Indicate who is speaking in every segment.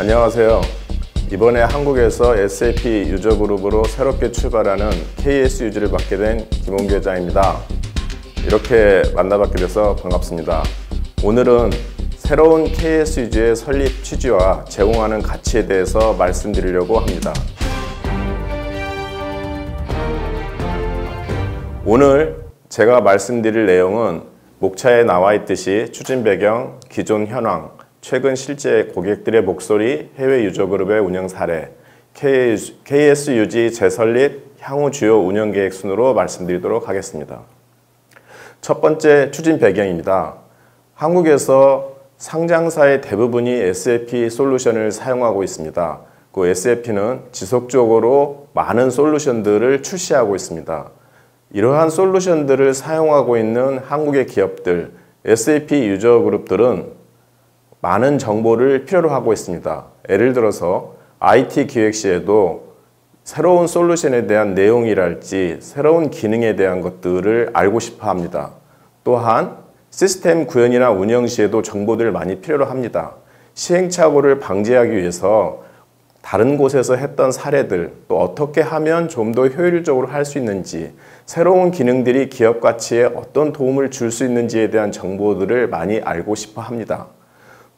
Speaker 1: 안녕하세요. 이번에 한국에서 SAP 유저그룹으로 새롭게 출발하는 KSUG를 맡게 된 김홍규 회장입니다. 이렇게 만나뵙게 돼서 반갑습니다. 오늘은 새로운 KSUG의 설립 취지와 제공하는 가치에 대해서 말씀드리려고 합니다. 오늘 제가 말씀드릴 내용은 목차에 나와 있듯이 추진 배경, 기존 현황, 최근 실제 고객들의 목소리, 해외 유저그룹의 운영 사례, KSUG 재설립, 향후 주요 운영 계획 순으로 말씀드리도록 하겠습니다. 첫 번째 추진 배경입니다. 한국에서 상장사의 대부분이 SAP 솔루션을 사용하고 있습니다. 그 SAP는 지속적으로 많은 솔루션들을 출시하고 있습니다. 이러한 솔루션들을 사용하고 있는 한국의 기업들, SAP 유저그룹들은 많은 정보를 필요로 하고 있습니다. 예를 들어서 IT 기획 시에도 새로운 솔루션에 대한 내용이랄지 새로운 기능에 대한 것들을 알고 싶어 합니다. 또한 시스템 구현이나 운영 시에도 정보들을 많이 필요로 합니다. 시행착오를 방지하기 위해서 다른 곳에서 했던 사례들, 또 어떻게 하면 좀 더 효율적으로 할 수 있는지, 새로운 기능들이 기업 가치에 어떤 도움을 줄 수 있는지에 대한 정보들을 많이 알고 싶어 합니다.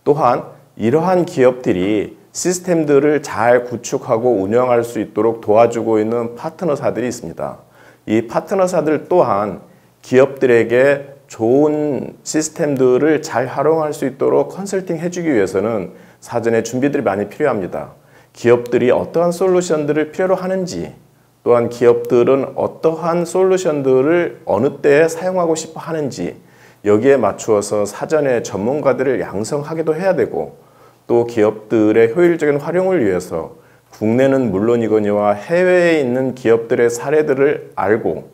Speaker 1: 또한 이러한 기업들이 시스템들을 잘 구축하고 운영할 수 있도록 도와주고 있는 파트너사들이 있습니다. 이 파트너사들 또한 기업들에게 좋은 시스템들을 잘 활용할 수 있도록 컨설팅 해주기 위해서는 사전에 준비들이 많이 필요합니다. 기업들이 어떠한 솔루션들을 필요로 하는지, 또한 기업들은 어떠한 솔루션들을 어느 때에 사용하고 싶어 하는지, 여기에 맞추어서 사전에 전문가들을 양성하기도 해야 되고, 또 기업들의 효율적인 활용을 위해서 국내는 물론이거니와 해외에 있는 기업들의 사례들을 알고,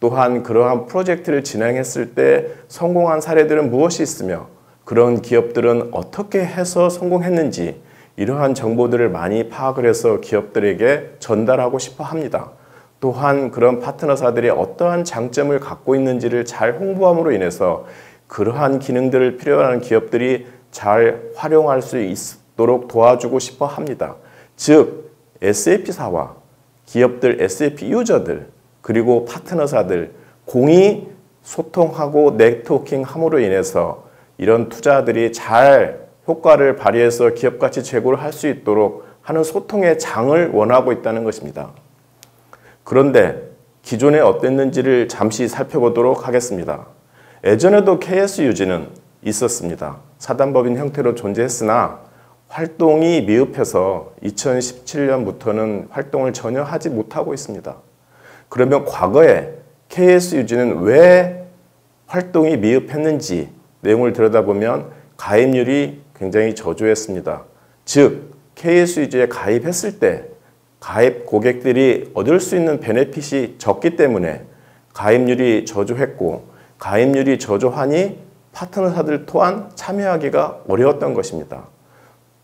Speaker 1: 또한 그러한 프로젝트를 진행했을 때 성공한 사례들은 무엇이 있으며 그런 기업들은 어떻게 해서 성공했는지, 이러한 정보들을 많이 파악을 해서 기업들에게 전달하고 싶어 합니다. 또한 그런 파트너사들이 어떠한 장점을 갖고 있는지를 잘 홍보함으로 인해서 그러한 기능들을 필요로 하는 기업들이 잘 활용할 수 있도록 도와주고 싶어 합니다. 즉, SAP사와 기업들, SAP 유저들, 그리고 파트너사들 공히 소통하고 네트워킹함으로 인해서 이런 투자들이 잘 효과를 발휘해서 기업 가치 제고를 할 수 있도록 하는 소통의 장을 원하고 있다는 것입니다. 그런데 기존에 어땠는지를 잠시 살펴보도록 하겠습니다. 예전에도 KSUG는 있었습니다. 사단법인 형태로 존재했으나 활동이 미흡해서 2017년부터는 활동을 전혀 하지 못하고 있습니다. 그러면 과거에 KSUG는 왜 활동이 미흡했는지 내용을 들여다보면 가입률이 굉장히 저조했습니다. 즉, KSUG에 가입했을 때 가입 고객들이 얻을 수 있는 베네핏이 적기 때문에 가입률이 저조했고, 가입률이 저조하니 파트너사들 또한 참여하기가 어려웠던 것입니다.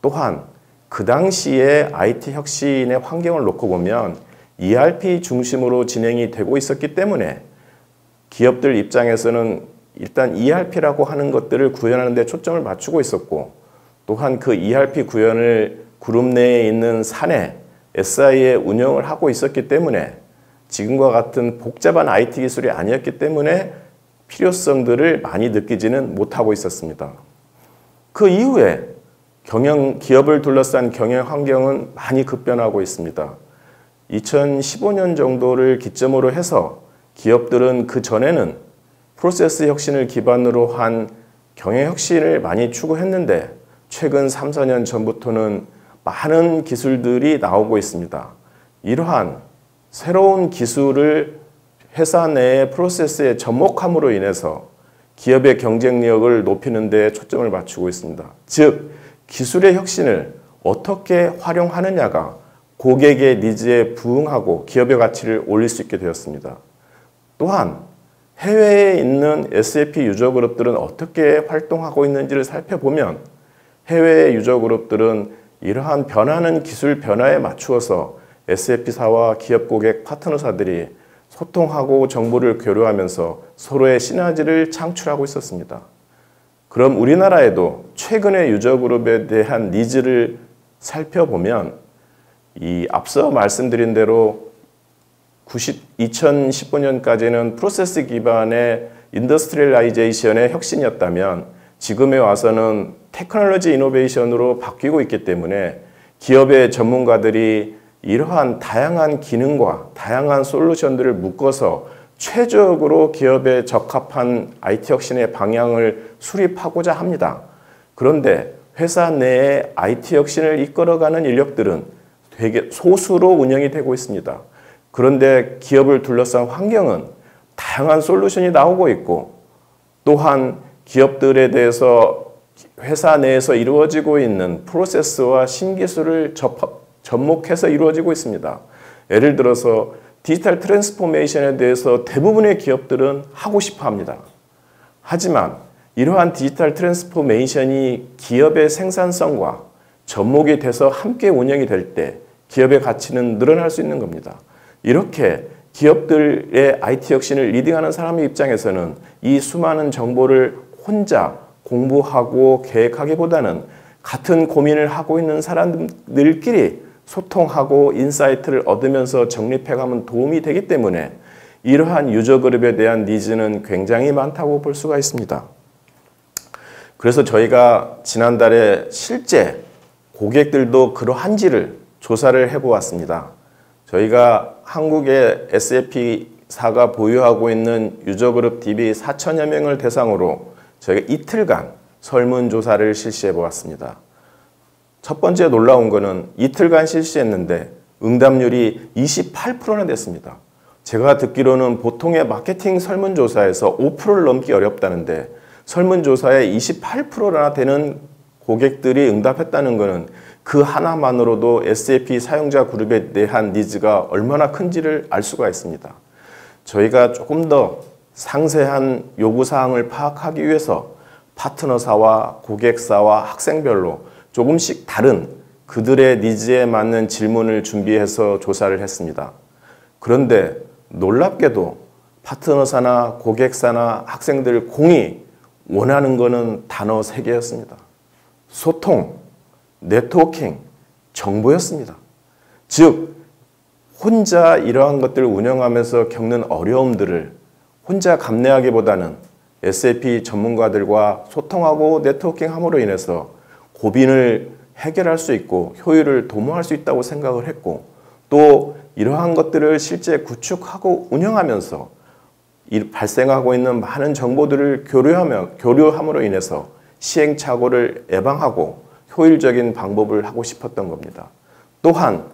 Speaker 1: 또한 그 당시에 IT 혁신의 환경을 놓고 보면 ERP 중심으로 진행이 되고 있었기 때문에 기업들 입장에서는 일단 ERP라고 하는 것들을 구현하는 데 초점을 맞추고 있었고, 또한 그 ERP 구현을 그룹 내에 있는 사내 SI에 운영을 하고 있었기 때문에 지금과 같은 복잡한 IT 기술이 아니었기 때문에 필요성들을 많이 느끼지는 못하고 있었습니다. 그 이후에 기업을 둘러싼 경영 환경은 많이 급변하고 있습니다. 2015년 정도를 기점으로 해서 기업들은 그 전에는 프로세스 혁신을 기반으로 한 경영 혁신을 많이 추구했는데 최근 3, 4년 전부터는 많은 기술들이 나오고 있습니다. 이러한 새로운 기술을 회사 내의 프로세스에 접목함으로 인해서 기업의 경쟁력을 높이는 데 초점을 맞추고 있습니다. 즉, 기술의 혁신을 어떻게 활용하느냐가 고객의 니즈에 부응하고 기업의 가치를 올릴 수 있게 되었습니다. 또한 해외에 있는 SAP 유저그룹들은 어떻게 활동하고 있는지를 살펴보면 해외의 유저그룹들은 이러한 변하는 기술 변화에 맞추어서 SAP사와 기업 고객 파트너사들이 소통하고 정보를 교류하면서 서로의 시너지를 창출하고 있었습니다. 그럼 우리나라에도 최근의 유저그룹에 대한 니즈를 살펴보면 이 앞서 말씀드린 대로 2015년까지는 프로세스 기반의 인더스트리얼라이제이션의 혁신이었다면 지금에 와서는 테크놀로지 이노베이션으로 바뀌고 있기 때문에 기업의 전문가들이 이러한 다양한 기능과 다양한 솔루션들을 묶어서 최적으로 기업에 적합한 IT 혁신의 방향을 수립하고자 합니다. 그런데 회사 내에 IT 혁신을 이끌어가는 인력들은 되게 소수로 운영이 되고 있습니다. 그런데 기업을 둘러싼 환경은 다양한 솔루션이 나오고 있고 또한 기업들에 대해서 회사 내에서 이루어지고 있는 프로세스와 신기술을 접목해서 이루어지고 있습니다. 예를 들어서 디지털 트랜스포메이션에 대해서 대부분의 기업들은 하고 싶어 합니다. 하지만 이러한 디지털 트랜스포메이션이 기업의 생산성과 접목이 돼서 함께 운영이 될 때 기업의 가치는 늘어날 수 있는 겁니다. 이렇게 기업들의 IT 혁신을 리딩하는 사람의 입장에서는 이 수많은 정보를 혼자 공부하고 계획하기보다는 같은 고민을 하고 있는 사람들끼리 소통하고 인사이트를 얻으면서 정립해가면 도움이 되기 때문에 이러한 유저 그룹에 대한 니즈는 굉장히 많다고 볼 수가 있습니다. 그래서 저희가 지난달에 실제 고객들도 그러한지를 조사를 해보았습니다. 저희가 한국의 SAP사가 보유하고 있는 유저그룹 DB 4천여 명을 대상으로 저희가 이틀간 설문조사를 실시해 보았습니다. 첫 번째 놀라운 거는 이틀간 실시했는데 응답률이 28%나 됐습니다. 제가 듣기로는 보통의 마케팅 설문조사에서 5%를 넘기 어렵다는데 설문조사에 28%나 되는 고객들이 응답했다는 것은 그 하나만으로도 SAP 사용자 그룹에 대한 니즈가 얼마나 큰지를 알 수가 있습니다. 저희가 조금 더 상세한 요구사항을 파악하기 위해서 파트너사와 고객사와 학생별로 조금씩 다른 그들의 니즈에 맞는 질문을 준비해서 조사를 했습니다. 그런데 놀랍게도 파트너사나 고객사나 학생들 공이 원하는 것은 단어 3개였습니다. 소통, 네트워킹, 정보였습니다. 즉 혼자 이러한 것들을 운영하면서 겪는 어려움들을 혼자 감내하기보다는 SAP 전문가들과 소통하고 네트워킹함으로 인해서 고민을 해결할 수 있고 효율을 도모할 수 있다고 생각을 했고 또 이러한 것들을 실제 구축하고 운영하면서 발생하고 있는 많은 정보들을 교류함으로 인해서 시행착오를 예방하고 효율적인 방법을 하고 싶었던 겁니다. 또한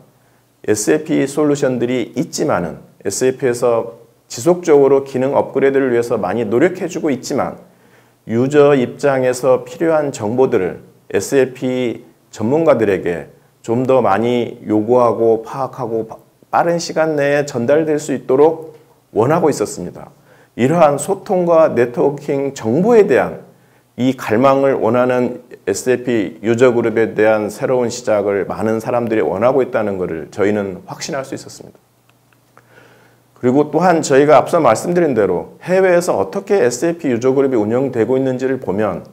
Speaker 1: SAP 솔루션들이 있지만은 SAP에서 지속적으로 기능 업그레이드를 위해서 많이 노력해주고 있지만 유저 입장에서 필요한 정보들을 SAP 전문가들에게 좀 더 많이 요구하고 파악하고 빠른 시간 내에 전달될 수 있도록 원하고 있었습니다. 이러한 소통과 네트워킹 정보에 대한 이 갈망을 원하는 SAP 유저 그룹에 대한 새로운 시작을 많은 사람들이 원하고 있다는 것을 저희는 확신할 수 있었습니다. 그리고 또한 저희가 앞서 말씀드린 대로 해외에서 어떻게 SAP 유저 그룹이 운영되고 있는지를 보면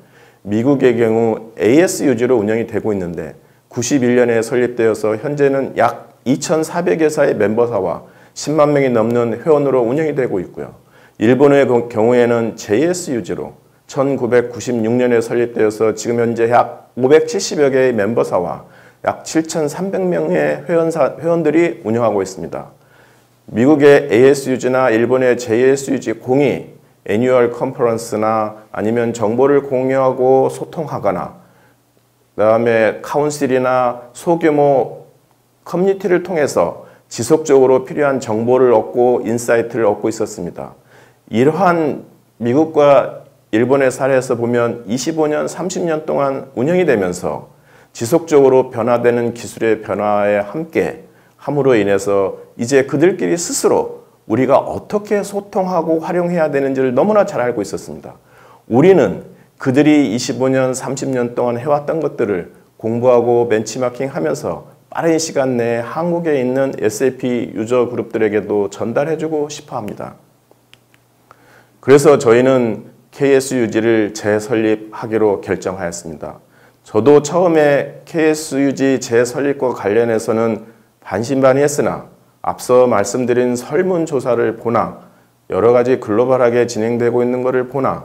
Speaker 1: 미국의 경우 ASUG로 운영이 되고 있는데 91년에 설립되어서 현재는 약 2,400여사의 멤버사와 10만 명이 넘는 회원으로 운영이 되고 있고요. 일본의 경우에는 JSUG로 1996년에 설립되어서 지금 현재 약 570여 개의 멤버사와 약 7,300명의 회원들이 운영하고 있습니다. 미국의 ASUG나 일본의 JSUG 공이 애뉴얼 컨퍼런스나 아니면 정보를 공유하고 소통하거나 그다음에 카운실이나 소규모 커뮤니티를 통해서 지속적으로 필요한 정보를 얻고 인사이트를 얻고 있었습니다. 이러한 미국과 일본의 사례에서 보면 25년, 30년 동안 운영이 되면서 지속적으로 변화되는 기술의 변화에 함께 함으로 인해서 이제 그들끼리 스스로 우리가 어떻게 소통하고 활용해야 되는지를 너무나 잘 알고 있었습니다. 우리는 그들이 25년, 30년 동안 해왔던 것들을 공부하고 벤치마킹하면서 빠른 시간 내에 한국에 있는 SAP 유저 그룹들에게도 전달해주고 싶어 합니다. 그래서 저희는 KSUG를 재설립하기로 결정하였습니다. 저도 처음에 KSUG 재설립과 관련해서는 반신반의했으나 앞서 말씀드린 설문조사를 보나 여러 가지 글로벌하게 진행되고 있는 것을 보나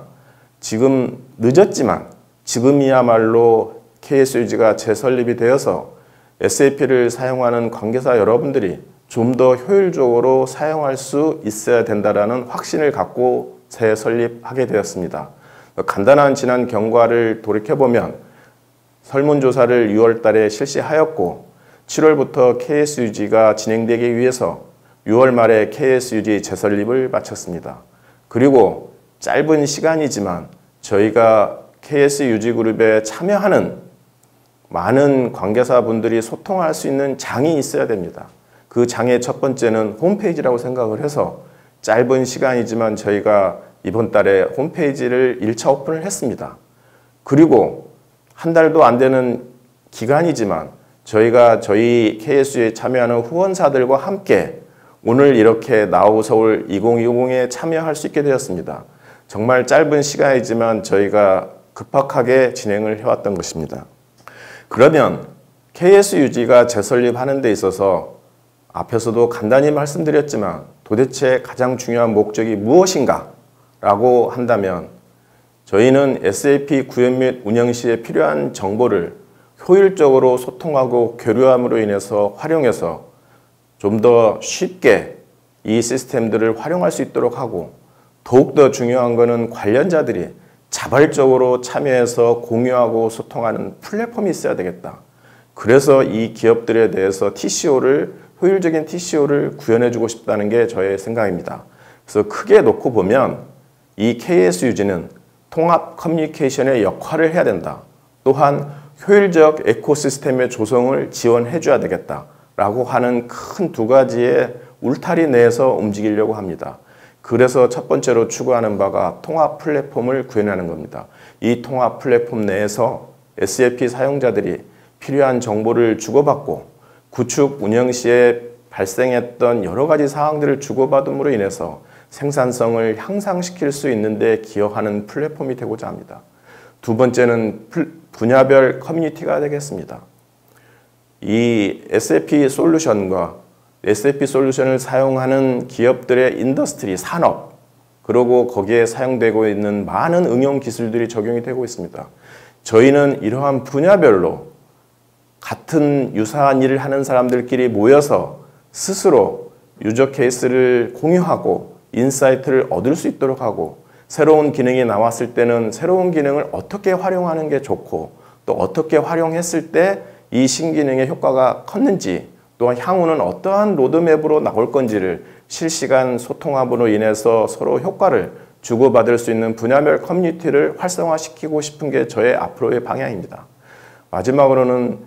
Speaker 1: 지금 늦었지만 지금이야말로 KSUG가 재설립이 되어서 SAP를 사용하는 관계사 여러분들이 좀 더 효율적으로 사용할 수 있어야 된다는 확신을 갖고 재설립하게 되었습니다. 간단한 지난 경과를 돌이켜보면 설문조사를 6월 달에 실시하였고 7월부터 KSUG가 진행되기 위해서 6월 말에 KSUG 재설립을 마쳤습니다. 그리고 짧은 시간이지만 저희가 KSUG 그룹에 참여하는 많은 관계사분들이 소통할 수 있는 장이 있어야 됩니다. 그 장의 첫 번째는 홈페이지라고 생각을 해서 짧은 시간이지만 저희가 이번 달에 홈페이지를 1차 오픈을 했습니다. 그리고 한 달도 안 되는 기간이지만 저희가 저희 KSUG에 참여하는 후원사들과 함께 오늘 이렇게 나우 서울 2020에 참여할 수 있게 되었습니다. 정말 짧은 시간이지만 저희가 급박하게 진행을 해왔던 것입니다. 그러면 KSUG가 재설립하는 데 있어서 앞에서도 간단히 말씀드렸지만 도대체 가장 중요한 목적이 무엇인가 라고 한다면 저희는 SAP 구현 및 운영 시에 필요한 정보를 효율적으로 소통하고 교류함으로 인해서 활용해서 좀 더 쉽게 이 시스템들을 활용할 수 있도록 하고 더욱더 중요한 것은 관련자들이 자발적으로 참여해서 공유하고 소통하는 플랫폼이 있어야 되겠다. 그래서 이 기업들에 대해서 효율적인 TCO를 구현해주고 싶다는 게 저의 생각입니다. 그래서 크게 놓고 보면 이 KSUG는 통합 커뮤니케이션의 역할을 해야 된다. 또한 효율적 에코시스템의 조성을 지원해줘야 되겠다라고 하는 큰 두 가지의 울타리 내에서 움직이려고 합니다. 그래서 첫 번째로 추구하는 바가 통합 플랫폼을 구현하는 겁니다. 이 통합 플랫폼 내에서 SAP 사용자들이 필요한 정보를 주고받고 구축 운영 시에 발생했던 여러 가지 사항들을 주고받음으로 인해서 생산성을 향상시킬 수 있는 데 기여하는 플랫폼이 되고자 합니다. 두 번째는 분야별 커뮤니티가 되겠습니다. 이 SAP 솔루션과 SAP 솔루션을 사용하는 기업들의 인더스트리, 산업, 그리고 거기에 사용되고 있는 많은 응용 기술들이 적용이 되고 있습니다. 저희는 이러한 분야별로 같은 유사한 일을 하는 사람들끼리 모여서 스스로 유저 케이스를 공유하고 인사이트를 얻을 수 있도록 하고 새로운 기능이 나왔을 때는 새로운 기능을 어떻게 활용하는 게 좋고 또 어떻게 활용했을 때 이 신기능의 효과가 컸는지 또한 향후는 어떠한 로드맵으로 나올 건지를 실시간 소통함으로 인해서 서로 효과를 주고받을 수 있는 분야별 커뮤니티를 활성화시키고 싶은 게 저의 앞으로의 방향입니다. 마지막으로는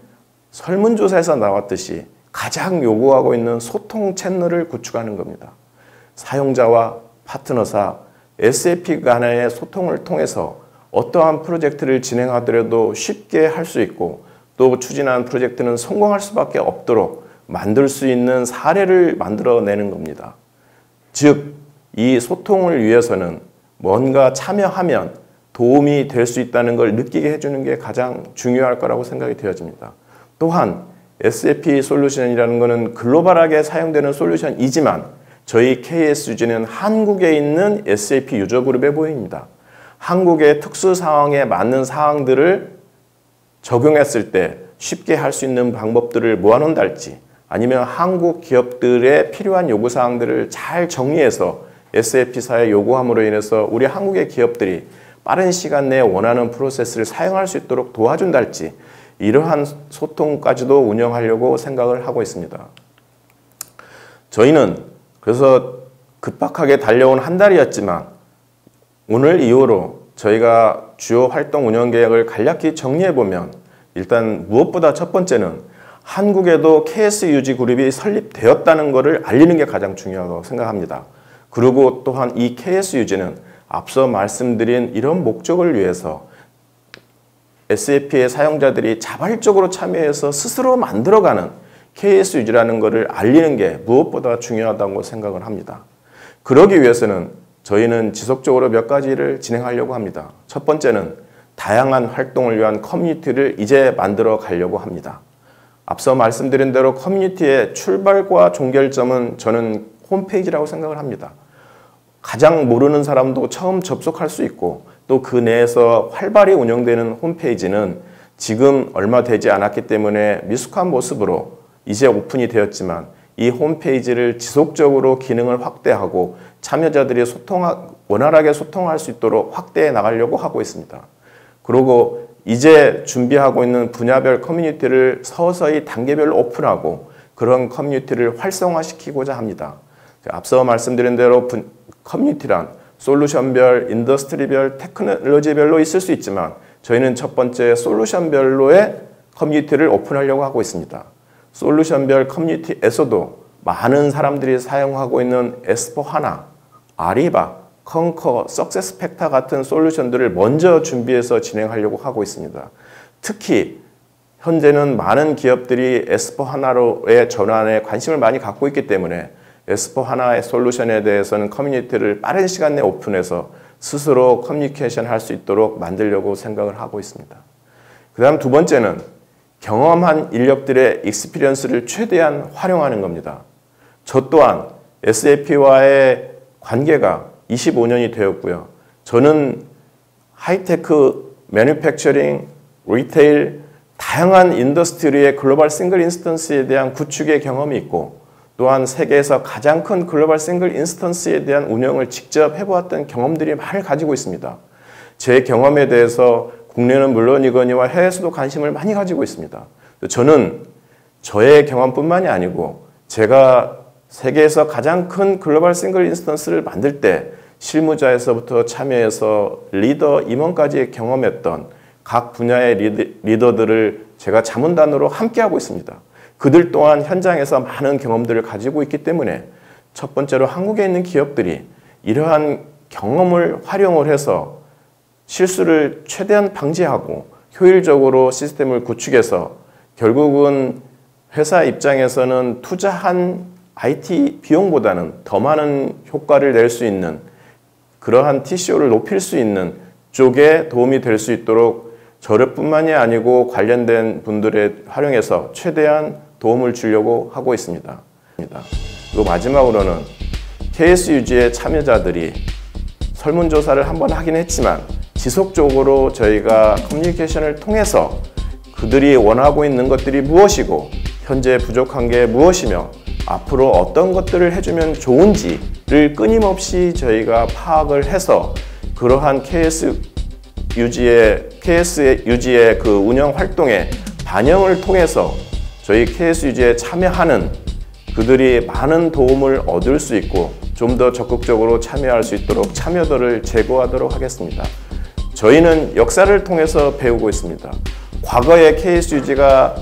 Speaker 1: 설문조사에서 나왔듯이 가장 요구하고 있는 소통 채널을 구축하는 겁니다. 사용자와 파트너사, SAP 간의 소통을 통해서 어떠한 프로젝트를 진행하더라도 쉽게 할 수 있고 또 추진한 프로젝트는 성공할 수밖에 없도록 만들 수 있는 사례를 만들어내는 겁니다. 즉, 이 소통을 위해서는 뭔가 참여하면 도움이 될 수 있다는 걸 느끼게 해주는 게 가장 중요할 거라고 생각이 되어집니다. 또한 SAP 솔루션이라는 것은 글로벌하게 사용되는 솔루션이지만 저희 KSUG는 한국에 있는 SAP 유저 그룹에 보입니다. 한국의 특수 상황에 맞는 사항들을 적용했을 때 쉽게 할 수 있는 방법들을 모아놓는달지 아니면 한국 기업들의 필요한 요구사항들을 잘 정리해서 SAP사에 요구함으로 인해서 우리 한국의 기업들이 빠른 시간 내에 원하는 프로세스를 사용할 수 있도록 도와준달지 이러한 소통까지도 운영하려고 생각을 하고 있습니다. 저희는 그래서 급박하게 달려온 한 달이었지만 오늘 이후로 저희가 주요 활동 운영 계획을 간략히 정리해보면 일단 무엇보다 첫 번째는 한국에도 KSUG 그룹이 설립되었다는 것을 알리는 게 가장 중요하다고 생각합니다. 그리고 또한 이 KSUG는 앞서 말씀드린 이런 목적을 위해서 SAP의 사용자들이 자발적으로 참여해서 스스로 만들어가는 KSUG라는 것을 알리는 게 무엇보다 중요하다고 생각을 합니다. 그러기 위해서는 저희는 지속적으로 몇 가지를 진행하려고 합니다. 첫 번째는 다양한 활동을 위한 커뮤니티를 이제 만들어 가려고 합니다. 앞서 말씀드린 대로 커뮤니티의 출발과 종결점은 저는 홈페이지라고 생각을 합니다. 가장 모르는 사람도 처음 접속할 수 있고 또 그 내에서 활발히 운영되는 홈페이지는 지금 얼마 되지 않았기 때문에 미숙한 모습으로 이제 오픈이 되었지만 이 홈페이지를 지속적으로 기능을 확대하고 참여자들이 원활하게 소통할 수 있도록 확대해 나가려고 하고 있습니다. 그리고 이제 준비하고 있는 분야별 커뮤니티를 서서히 단계별로 오픈하고 그런 커뮤니티를 활성화시키고자 합니다. 앞서 말씀드린 대로 커뮤니티란 솔루션별, 인더스트리별, 테크놀로지별로 있을 수 있지만 저희는 첫 번째 솔루션별로의 커뮤니티를 오픈하려고 하고 있습니다. 솔루션별 커뮤니티에서도 많은 사람들이 사용하고 있는 S4HANA, 아리바, 컨커, 석세스팩터 같은 솔루션들을 먼저 준비해서 진행하려고 하고 있습니다. 특히 현재는 많은 기업들이 S4HANA로의 전환에 관심을 많이 갖고 있기 때문에 S4HANA의 솔루션에 대해서는 커뮤니티를 빠른 시간 내에 오픈해서 스스로 커뮤니케이션 할 수 있도록 만들려고 생각을 하고 있습니다. 그 다음 두 번째는 경험한 인력들의 익스피리언스를 최대한 활용하는 겁니다. 저 또한 SAP와의 관계가 25년이 되었고요. 저는 하이테크, 매뉴팩처링, 리테일, 다양한 인더스트리의 글로벌 싱글 인스턴스에 대한 구축의 경험이 있고 또한 세계에서 가장 큰 글로벌 싱글 인스턴스에 대한 운영을 직접 해보았던 경험들이 많이 가지고 있습니다. 제 경험에 대해서 국내는 물론이거니와 해외에서도 관심을 많이 가지고 있습니다. 저는 저의 경험뿐만이 아니고 제가 세계에서 가장 큰 글로벌 싱글 인스턴스를 만들 때 실무자에서부터 참여해서 리더 임원까지 경험했던 각 분야의 리더들을 제가 자문단으로 함께하고 있습니다. 그들 또한 현장에서 많은 경험들을 가지고 있기 때문에 첫 번째로 한국에 있는 기업들이 이러한 경험을 활용을 해서 실수를 최대한 방지하고 효율적으로 시스템을 구축해서 결국은 회사 입장에서는 투자한 IT 비용보다는 더 많은 효과를 낼 수 있는 그러한 TCO를 높일 수 있는 쪽에 도움이 될 수 있도록 저뿐만이 아니고 관련된 분들에 활용해서 최대한 도움을 주려고 하고 있습니다. 그리고 마지막으로는 KSUG의 참여자들이 설문조사를 한번 하긴 했지만 지속적으로 저희가 커뮤니케이션을 통해서 그들이 원하고 있는 것들이 무엇이고 현재 부족한 게 무엇이며 앞으로 어떤 것들을 해주면 좋은지를 끊임없이 저희가 파악을 해서 그러한 KSUG의 그 운영 활동의 반영을 통해서 저희 KSUG에 참여하는 그들이 많은 도움을 얻을 수 있고 좀 더 적극적으로 참여할 수 있도록 참여도를 제고하도록 하겠습니다. 저희는 역사를 통해서 배우고 있습니다. 과거에 KSUG가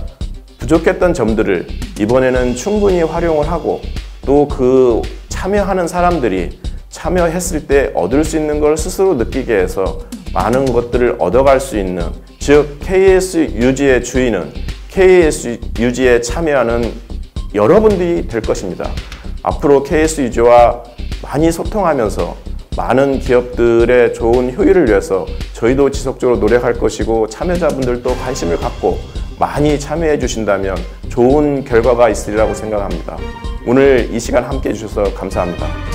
Speaker 1: 부족했던 점들을 이번에는 충분히 활용을 하고 또 그 참여하는 사람들이 참여했을 때 얻을 수 있는 걸 스스로 느끼게 해서 많은 것들을 얻어갈 수 있는 즉 KSUG의 주인은 KSUG에 참여하는 여러분들이 될 것입니다. 앞으로 KSUG와 많이 소통하면서 많은 기업들의 좋은 효율을 위해서 저희도 지속적으로 노력할 것이고 참여자분들도 관심을 갖고 많이 참여해 주신다면 좋은 결과가 있으리라고 생각합니다. 오늘 이 시간 함께 해주셔서 감사합니다.